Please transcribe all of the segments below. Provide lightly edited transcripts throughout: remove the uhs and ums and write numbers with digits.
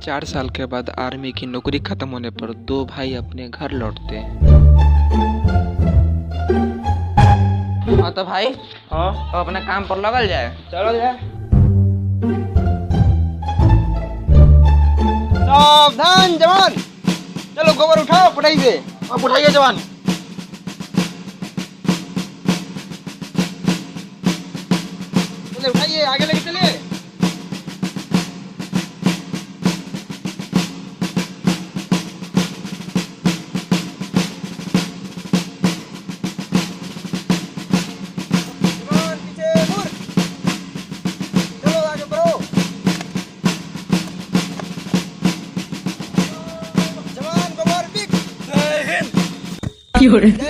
4 साल के बाद आर्मी की नौकरी खत्म होने पर दो भाई अपने घर लौटते हैं। हाँ तो भाई, हाँ अब अपने काम पर लगल जाए। चलो जाए। सावधान जवान, चलो गोबर उठाओ, पुटाई से और पुटाइए जवान। चलिए उठाइए, आगे लेके चलिए। जवान पीछे मुड़, चलो आगे बढ़ो। जवान गोबर पिक। जय हिंद, जय भारत।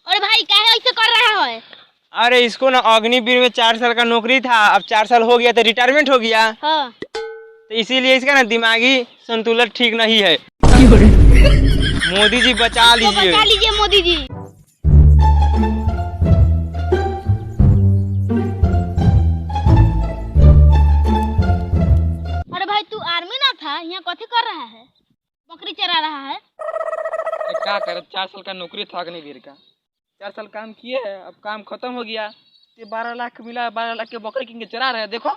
अरे भाई क्या है ऐसे कर रहा है? अरे इसको ना अग्निवीर में 4 साल का नौकरी था, अब 4 साल हो गया तो रिटायरमेंट हो गया, हाँ। तो इसीलिए इसका ना दिमागी संतुलन ठीक नहीं है। मोदी जी बचा तो लीजिए। बचा लीजिए मोदी जी। अरे भाई तू आर्मी ना था, यहाँ कथी कर रहा है? बकरी चरा रहा है? क्या करे, 4 साल का नौकरी था अग्निवीर का। 4 साल काम किए हैं, अब काम खत्म हो गया। ये 12 लाख मिला, 12 लाख के बकरी किन के चरा रहे हैं। देखो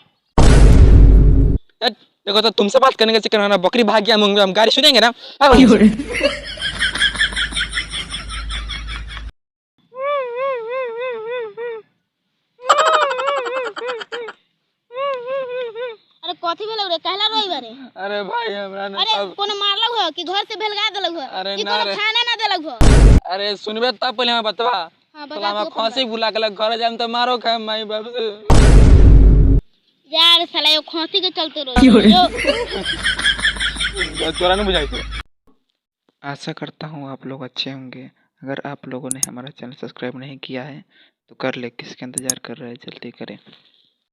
देखो, तो तुमसे बात करने का चक्कर में ना बकरी भाग गया, हम गाड़ी सुनेंगे ना। अरे कथी भेल रे, कहला रोई बारे? अरे भाई हमरा ना अरे कोनो मारलक हो कि घर से भेलगा देलक हो अरे कि ना कोनो रे। खाना ना देलक हो? अरे सुनबे तब पहले हम बतवा। हां साला बता हम दो। फांसी बुला के घर जाम तो मारो खाए माई बाप से। यार साला ये खांसी के चलते रोई जो। तोरा नहीं बुझाई। आशा करता हूँ आप लोग अच्छे होंगे। अगर आप लोगों ने हमारा चैनल सब्सक्राइब नहीं किया है तो कर ले, किसके इंतजार कर रहे हैं, जल्दी करें।